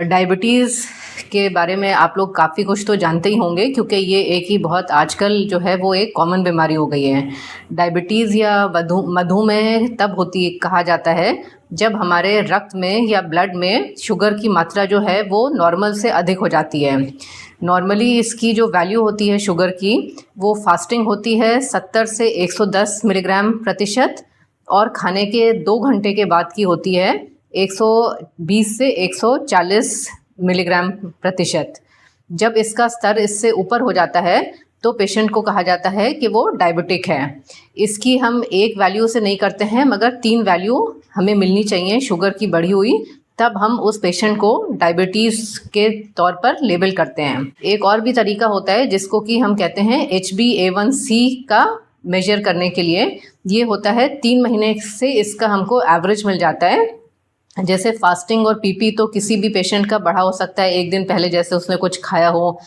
Diabetes के बारे में आप लोग काफ़ी कुछ तो जानते ही होंगे, क्योंकि ये एक ही बहुत आजकल जो है वो एक कॉमन बीमारी हो गई है। डायबिटीज़ या मधुमेह तब कहा जाता है जब हमारे रक्त में या ब्लड में शुगर की मात्रा जो है वो नॉर्मल से अधिक हो जाती है। नॉर्मली इसकी जो वैल्यू होती है शुगर की, वो फास्टिंग होती है 70 से 110 मिलीग्राम प्रतिशत, और खाने के 2 घंटे के बाद की होती है 120 से 140 मिलीग्राम प्रतिशत। जब इसका स्तर इससे ऊपर हो जाता है तो पेशेंट को कहा जाता है कि वो डायबिटिक है। इसकी हम एक वैल्यू से नहीं करते हैं, मगर 3 वैल्यू हमें मिलनी चाहिए शुगर की बढ़ी हुई, तब हम उस पेशेंट को डायबिटीज़ के तौर पर लेबल करते हैं। एक और भी तरीका होता है जिसको कि हम कहते हैं HbA1c का मेजर करने के लिए। ये होता है 3 महीने से इसका हमको एवरेज मिल जाता है। जैसे फास्टिंग और पीपी तो किसी भी पेशेंट का बढ़ा हो सकता है, एक दिन पहले जैसे उसने कुछ खाया हो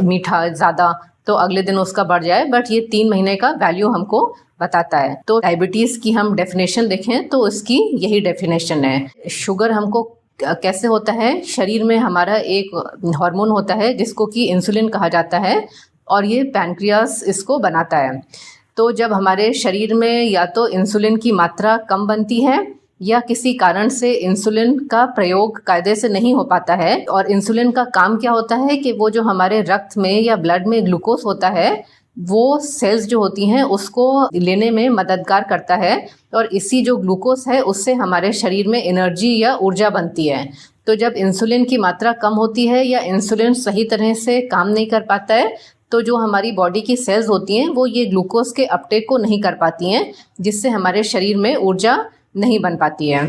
मीठा ज़्यादा, तो अगले दिन उसका बढ़ जाए, बट ये 3 महीने का वैल्यू हमको बताता है। तो डायबिटीज़ की हम डेफिनेशन देखें तो इसकी यही डेफिनेशन है। शुगर हमको कैसे होता है, शरीर में हमारा एक हार्मोन होता है जिसको कि इंसुलिन कहा जाता है, और ये पैनक्रियास इसको बनाता है। तो जब हमारे शरीर में या तो इंसुलिन की मात्रा कम बनती है या किसी कारण से इंसुलिन का प्रयोग कायदे से नहीं हो पाता है, और इंसुलिन का काम क्या होता है कि वो जो हमारे रक्त में या ब्लड में ग्लूकोज होता है वो सेल्स जो होती हैं उसको लेने में मददगार करता है, और इसी जो ग्लूकोज है उससे हमारे शरीर में एनर्जी या ऊर्जा बनती है। तो जब इंसुलिन की मात्रा कम होती है या इंसुलिन सही तरह से काम नहीं कर पाता है, तो जो हमारी बॉडी की सेल्स होती हैं वो ये ग्लूकोज के अपटेक को नहीं कर पाती हैं, जिससे हमारे शरीर में ऊर्जा नहीं बन पाती है।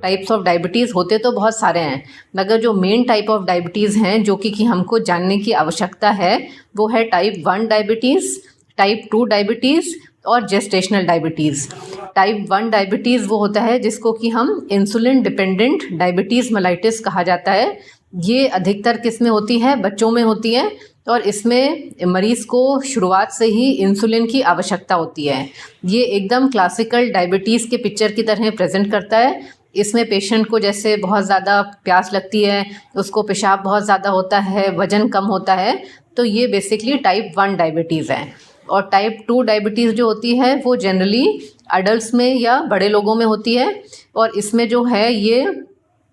टाइप्स ऑफ डायबिटीज़ होते तो बहुत सारे हैं, मगर जो मेन टाइप ऑफ डायबिटीज़ हैं जो कि हमको जानने की आवश्यकता है वो है टाइप 1 डायबिटीज़, टाइप 2 डायबिटीज़ और जेस्टेशनल डायबिटीज़। टाइप 1 डायबिटीज़ वो होता है जिसको कि हम इंसुलिन डिपेंडेंट डायबिटीज़ मेलाइटिस कहा जाता है। ये अधिकतर किस में होती है, बच्चों में होती है, और इसमें मरीज़ को शुरुआत से ही इंसुलिन की आवश्यकता होती है। ये एकदम क्लासिकल डायबिटीज़ के पिक्चर की तरह प्रेजेंट करता है। इसमें पेशेंट को जैसे बहुत ज़्यादा प्यास लगती है, उसको पेशाब बहुत ज़्यादा होता है, वज़न कम होता है, तो ये बेसिकली टाइप 1 डायबिटीज़ है। और टाइप 2 डायबिटीज़ जो होती है वो जनरली अडल्ट्स में या बड़े लोगों में होती है, और इसमें जो है ये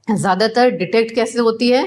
ज़्यादातर डिटेक्ट कैसे होती है,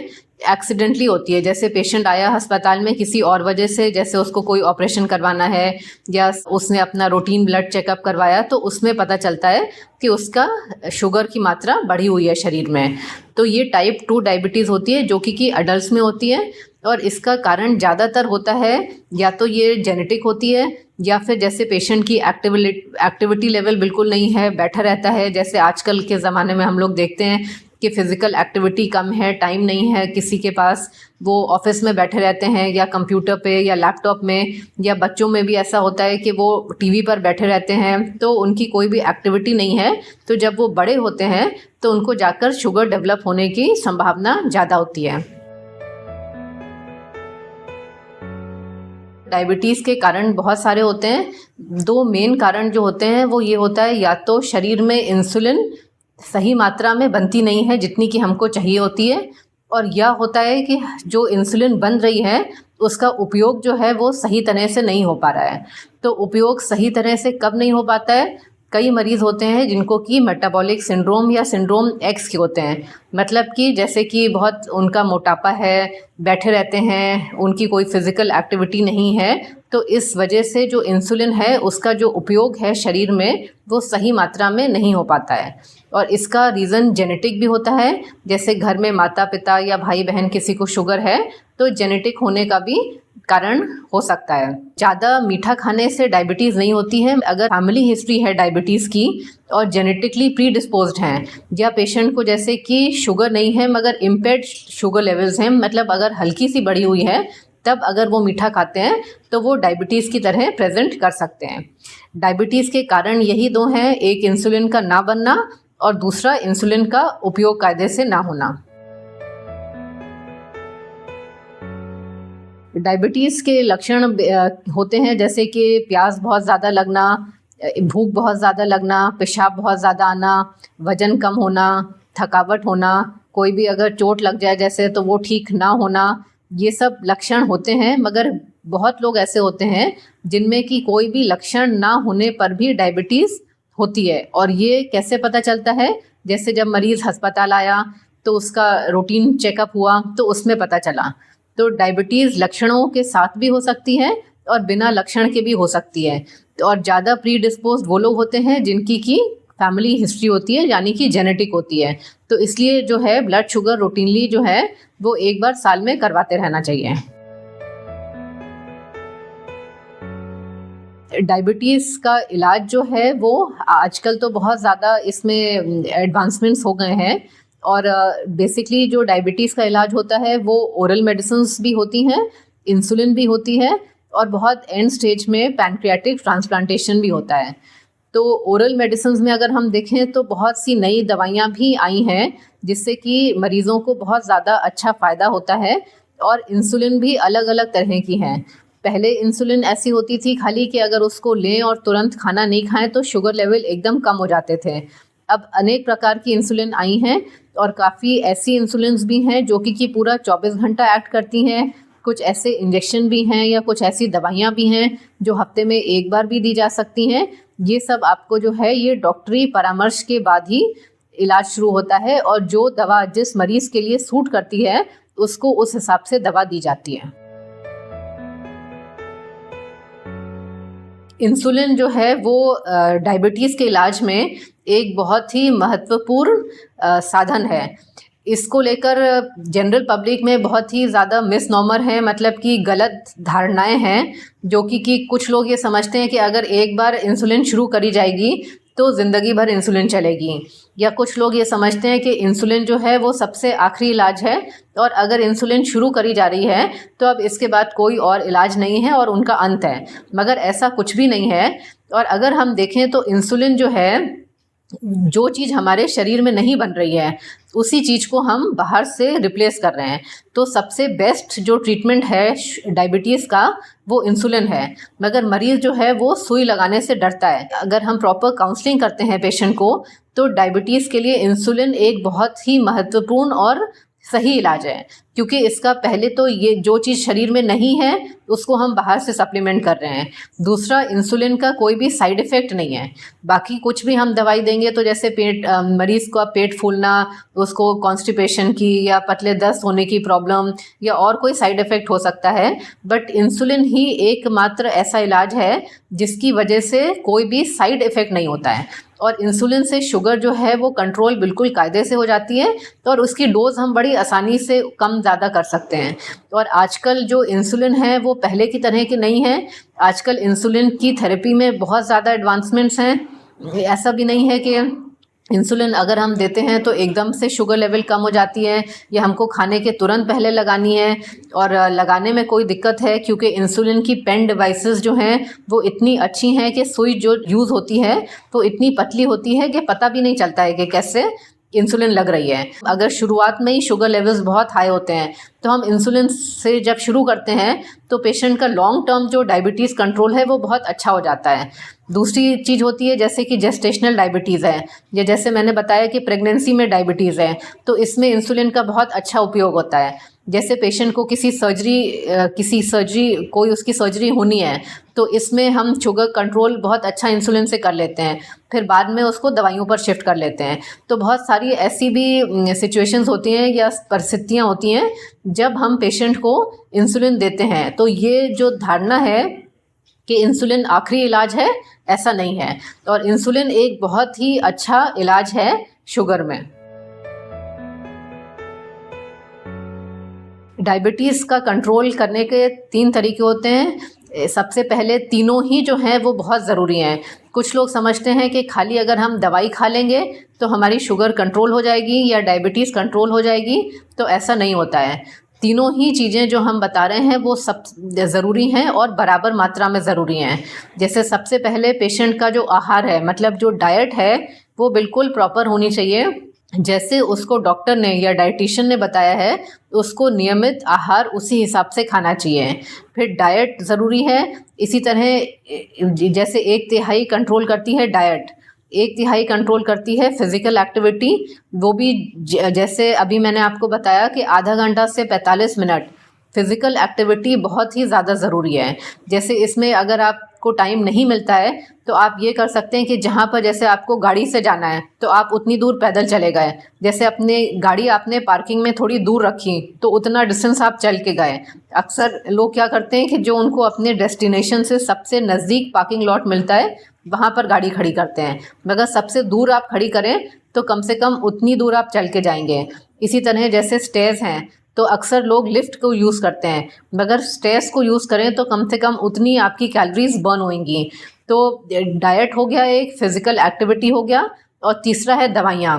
एक्सीडेंटली होती है। जैसे पेशेंट आया अस्पताल में किसी और वजह से, जैसे उसको कोई ऑपरेशन करवाना है या उसने अपना रूटीन ब्लड चेकअप करवाया, तो उसमें पता चलता है कि उसका शुगर की मात्रा बढ़ी हुई है शरीर में। तो ये टाइप 2 डायबिटीज़ होती है जो कि अडल्ट्स में होती है, और इसका कारण ज़्यादातर होता है या तो ये जेनेटिक होती है, या फिर जैसे पेशेंट की एक्टिविटी लेवल बिल्कुल नहीं है, बैठा रहता है। जैसे आजकल के ज़माने में हम लोग देखते हैं कि फ़िज़िकल एक्टिविटी कम है, टाइम नहीं है किसी के पास, वो ऑफिस में बैठे रहते हैं या कंप्यूटर पे या लैपटॉप में, या बच्चों में भी ऐसा होता है कि वो टीवी पर बैठे रहते हैं, तो उनकी कोई भी एक्टिविटी नहीं है। तो जब वो बड़े होते हैं तो उनको जाकर शुगर डेवलप होने की संभावना ज़्यादा होती है। डायबिटीज़ के कारण बहुत सारे होते हैं। 2 मेन कारण जो होते हैं वो ये होता है, या तो शरीर में इंसुलिन सही मात्रा में बनती नहीं है जितनी कि हमको चाहिए होती है, और यह होता है कि जो इंसुलिन बन रही है उसका उपयोग जो है वो सही तरह से नहीं हो पा रहा है। तो उपयोग सही तरह से कब नहीं हो पाता है, कई मरीज़ होते हैं जिनको कि मेटाबॉलिक सिंड्रोम या सिंड्रोम एक्स के होते हैं, मतलब कि जैसे कि बहुत उनका मोटापा है, बैठे रहते हैं, उनकी कोई फिज़िकल एक्टिविटी नहीं है, तो इस वजह से जो इंसुलिन है उसका जो उपयोग है शरीर में वो सही मात्रा में नहीं हो पाता है। और इसका रीज़न जेनेटिक भी होता है, जैसे घर में माता पिता या भाई बहन किसी को शुगर है तो जेनेटिक होने का भी कारण हो सकता है। ज़्यादा मीठा खाने से डायबिटीज़ नहीं होती है। अगर फैमिली हिस्ट्री है डायबिटीज़ की और जेनेटिकली प्रीडिस्पोज्ड हैं, या पेशेंट को जैसे कि शुगर नहीं है मगर इम्पेयर्ड शुगर लेवल्स हैं, मतलब अगर हल्की सी बढ़ी हुई है, तब अगर वो मीठा खाते हैं तो वो डायबिटीज़ की तरह प्रेजेंट कर सकते हैं। डायबिटीज़ के कारण यही 2 हैं, एक इंसुलिन का ना बनना और दूसरा इंसुलिन का उपयोग कायदे से ना होना। डायबिटीज़ के लक्षण होते हैं जैसे कि प्यास बहुत ज़्यादा लगना, भूख बहुत ज़्यादा लगना, पेशाब बहुत ज़्यादा आना, वज़न कम होना, थकावट होना, कोई भी अगर चोट लग जाए जैसे तो वो ठीक ना होना, ये सब लक्षण होते हैं। मगर बहुत लोग ऐसे होते हैं जिनमें कि कोई भी लक्षण ना होने पर भी डायबिटीज़ होती है। और ये कैसे पता चलता है? जैसे जब मरीज़ अस्पताल आया तो उसका रूटीन चेकअप हुआ तो उसमें पता चला। तो डायबिटीज़ लक्षणों के साथ भी हो सकती है और बिना लक्षण के भी हो सकती है। और ज़्यादा प्रीडिस्पोज्ड वो लोग होते हैं जिनकी की फैमिली हिस्ट्री होती है, यानी कि जेनेटिक होती है। तो इसलिए जो है ब्लड शुगर रूटीनली जो है वो एक बार साल में करवाते रहना चाहिए। डायबिटीज़ का इलाज जो है वो आजकल तो बहुत ज़्यादा इसमें एडवांसमेंट्स हो गए हैं। और बेसिकली जो डायबिटीज़ का इलाज होता है वो ओरल मेडिसिन्स भी होती हैं, इंसुलिन भी होती है, और बहुत एंड स्टेज में पैनक्रियाटिक ट्रांसप्लांटेशन भी होता है। तो ओरल मेडिसिन्स में अगर हम देखें तो बहुत सी नई दवाइयाँ भी आई हैं जिससे कि मरीज़ों को बहुत ज़्यादा अच्छा फ़ायदा होता है। और इंसुलिन भी अलग अलग तरह की हैं। पहले इंसुलिन ऐसी होती थी खाली कि अगर उसको लें और तुरंत खाना नहीं खाएं तो शुगर लेवल एकदम कम हो जाते थे। अब अनेक प्रकार की इंसुलिन आई हैं और काफ़ी ऐसी इंसुलिन्स भी हैं जो कि पूरा 24 घंटा एक्ट करती हैं। कुछ ऐसे इंजेक्शन भी हैं या कुछ ऐसी दवाइयाँ भी हैं जो हफ्ते में एक बार भी दी जा सकती हैं। ये सब आपको जो है ये डॉक्टरी परामर्श के बाद ही इलाज शुरू होता है, और जो दवा जिस मरीज़ के लिए सूट करती है उसको उस हिसाब से दवा दी जाती है। इंसुलिन जो है वो डायबिटीज़ के इलाज में एक बहुत ही महत्वपूर्ण साधन है। इसको लेकर जनरल पब्लिक में बहुत ही ज़्यादा मिसनॉमर है, मतलब कि गलत धारणाएं हैं, जो कि कुछ लोग ये समझते हैं कि अगर एक बार इंसुलिन शुरू करी जाएगी तो ज़िंदगी भर इंसुलिन चलेगी। या कुछ लोग ये समझते हैं कि इंसुलिन जो है वो सबसे आखिरी इलाज है, और अगर इंसुलिन शुरू करी जा रही है तो अब इसके बाद कोई और इलाज नहीं है और उनका अंत है। मगर ऐसा कुछ भी नहीं है। और अगर हम देखें तो इंसुलिन जो है, जो चीज़ हमारे शरीर में नहीं बन रही है उसी चीज़ को हम बाहर से रिप्लेस कर रहे हैं। तो सबसे बेस्ट जो ट्रीटमेंट है डायबिटीज़ का वो इंसुलिन है। मगर मरीज़ जो है वो सुई लगाने से डरता है। अगर हम प्रॉपर काउंसलिंग करते हैं पेशेंट को तो डायबिटीज़ के लिए इंसुलिन एक बहुत ही महत्वपूर्ण और सही इलाज है, क्योंकि इसका पहले तो ये जो चीज़ शरीर में नहीं है उसको हम बाहर से सप्लीमेंट कर रहे हैं। दूसरा, इंसुलिन का कोई भी साइड इफ़ेक्ट नहीं है। बाकी कुछ भी हम दवाई देंगे तो जैसे मरीज़ का पेट फूलना, उसको कॉन्स्टिपेशन की या पतले दस्त होने की प्रॉब्लम या और कोई साइड इफ़ेक्ट हो सकता है, बट इंसुलिन ही एकमात्र ऐसा इलाज है जिसकी वजह से कोई भी साइड इफ़ेक्ट नहीं होता है। और इंसुलिन से शुगर जो है वो कंट्रोल बिल्कुल कायदे से हो जाती है, और उसकी डोज़ हम बड़ी आसानी से कम ज़्यादा कर सकते हैं। और आजकल जो इंसुलिन है वो पहले की तरह की नहीं है। आजकल इंसुलिन की थेरेपी में बहुत ज़्यादा एडवांसमेंट्स हैं। ऐसा भी नहीं है कि इंसुलिन अगर हम देते हैं तो एकदम से शुगर लेवल कम हो जाती है, या हमको खाने के तुरंत पहले लगानी है। और लगाने में कोई दिक्कत है क्योंकि इंसुलिन की पेन डिवाइसेस जो हैं वो इतनी अच्छी हैं कि सुई जो यूज़ होती है वो इतनी पतली होती है कि पता भी नहीं चलता है कि कैसे इंसुलिन लग रही है। अगर शुरुआत में ही शुगर लेवल्स बहुत हाई होते हैं तो हम इंसुलिन से जब शुरू करते हैं तो पेशेंट का लॉन्ग टर्म जो डायबिटीज़ कंट्रोल है वो बहुत अच्छा हो जाता है। दूसरी चीज़ होती है जैसे कि जेस्टेशनल डायबिटीज़ है, या जैसे मैंने बताया कि प्रेगनेंसी में डायबिटीज़ है, तो इसमें इंसुलिन का बहुत अच्छा उपयोग होता है। जैसे पेशेंट को किसी सर्जरी कोई उसकी सर्जरी होनी है तो इसमें हम शुगर कंट्रोल बहुत अच्छा इंसुलिन से कर लेते हैं, फिर बाद में उसको दवाइयों पर शिफ्ट कर लेते हैं। तो बहुत सारी ऐसी भी सिचुएशंस होती हैं या परिस्थितियाँ होती हैं जब हम पेशेंट को इंसुलिन देते हैं। तो ये जो धारणा है कि इंसुलिन आखिरी इलाज है, ऐसा नहीं है। और इंसुलिन एक बहुत ही अच्छा इलाज है शुगर में। डायबिटीज़ का कंट्रोल करने के 3 तरीके होते हैं। सबसे पहले तीनों ही जो हैं वो बहुत ज़रूरी हैं। कुछ लोग समझते हैं कि खाली अगर हम दवाई खा लेंगे तो हमारी शुगर कंट्रोल हो जाएगी या डायबिटीज़ कंट्रोल हो जाएगी, तो ऐसा नहीं होता है। तीनों ही चीज़ें जो हम बता रहे हैं वो सब ज़रूरी हैं और बराबर मात्रा में ज़रूरी हैं। जैसे सबसे पहले पेशेंट का जो आहार है, मतलब जो डाइट है, वो बिल्कुल प्रॉपर होनी चाहिए। जैसे उसको डॉक्टर ने या डाइटिशियन ने बताया है उसको नियमित आहार उसी हिसाब से खाना चाहिए। फिर डाइट ज़रूरी है, इसी तरह जैसे 1/3 कंट्रोल करती है डाइट, 1/3 कंट्रोल करती है फिजिकल एक्टिविटी। वो भी जैसे अभी मैंने आपको बताया कि आधा घंटा से 45 मिनट फिजिकल एक्टिविटी बहुत ही ज़्यादा ज़रूरी है। जैसे इसमें अगर आपको टाइम नहीं मिलता है तो आप ये कर सकते हैं कि जहाँ पर जैसे आपको गाड़ी से जाना है तो आप उतनी दूर पैदल चले गए, जैसे अपने गाड़ी आपने पार्किंग में थोड़ी दूर रखी तो उतना डिस्टेंस आप चल के गए। अक्सर लोग क्या करते हैं कि जो उनको अपने डेस्टिनेशन से सबसे नज़दीक पार्किंग लॉट मिलता है वहाँ पर गाड़ी खड़ी करते हैं, मगर सबसे दूर आप खड़ी करें तो कम से कम उतनी दूर आप चल के जाएंगे। इसी तरह जैसे स्टेयर्स हैं तो अक्सर लोग लिफ्ट को यूज़ करते हैं, मगर स्टेयर्स को यूज़ करें तो कम से कम उतनी आपकी कैलोरीज बर्न होंगी। तो डाइट हो गया, एक फिज़िकल एक्टिविटी हो गया, और तीसरा है दवाइयाँ।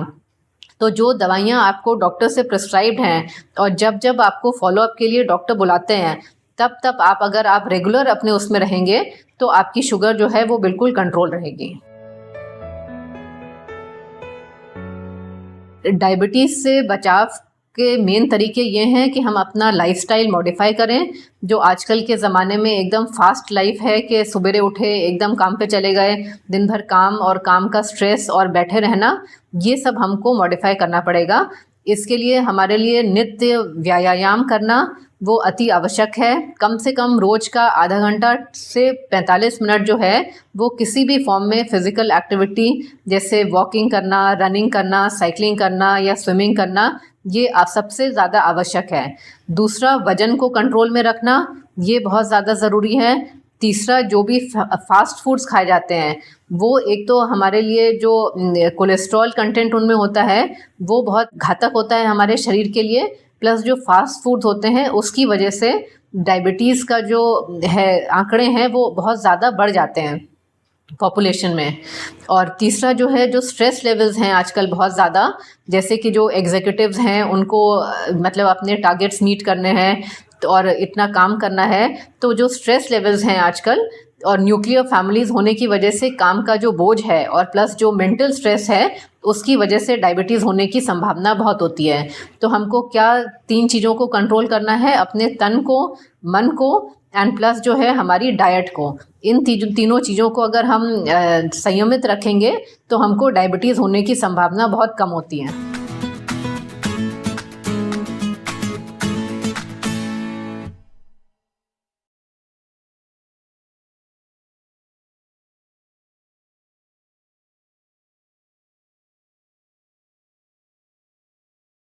तो जो दवाइयाँ आपको डॉक्टर से प्रिस्क्राइब्ड हैं और जब जब आपको फॉलोअप के लिए डॉक्टर बुलाते हैं तब तब आप अगर आप रेगुलर अपने उसमें रहेंगे तो आपकी शुगर जो है वो बिल्कुल कंट्रोल रहेगी। डायबिटीज़ से बचाव के मेन तरीके ये हैं कि हम अपना लाइफस्टाइल मॉडिफाई करें। जो आजकल के ज़माने में एकदम फास्ट लाइफ है कि सुबेरे उठे एकदम काम पे चले गए, दिन भर काम और काम का स्ट्रेस और बैठे रहना, ये सब हमको मॉडिफाई करना पड़ेगा। इसके लिए हमारे लिए नित्य व्यायाम करना वो अति आवश्यक है। कम से कम रोज़ का आधा घंटा से 45 मिनट जो है वो किसी भी फॉर्म में फ़िज़िकल एक्टिविटी जैसे वॉकिंग करना, रनिंग करना, साइकिलिंग करना या स्विमिंग करना, ये सबसे ज़्यादा आवश्यक है। दूसरा, वज़न को कंट्रोल में रखना, ये बहुत ज़्यादा ज़रूरी है। तीसरा, जो भी फास्ट फूड्स खाए जाते हैं वो एक तो हमारे लिए जो कोलेस्ट्रॉल कंटेंट उनमें होता है वो बहुत घातक होता है हमारे शरीर के लिए, प्लस जो फास्ट फूड्स होते हैं उसकी वजह से डायबिटीज़ का जो है आंकड़े हैं वो बहुत ज़्यादा बढ़ जाते हैं पॉपुलेशन में। और तीसरा जो है, जो स्ट्रेस लेवल्स हैं आजकल बहुत ज़्यादा, जैसे कि जो एग्जीक्यूटिव्स हैं उनको मतलब अपने टारगेट्स मीट करने हैं और इतना काम करना है, तो जो स्ट्रेस लेवल्स हैं आजकल और न्यूक्लियर फैमिलीज़ होने की वजह से काम का जो बोझ है और प्लस जो मेंटल स्ट्रेस है उसकी वजह से डायबिटीज़ होने की संभावना बहुत होती है। तो हमको क्या 3 चीज़ों को कंट्रोल करना है, अपने तन को, मन को एंड प्लस जो है हमारी डाइट को। इन तीनों चीज़ों को अगर हम संयमित रखेंगे तो हमको डायबिटीज़ होने की संभावना बहुत कम होती है।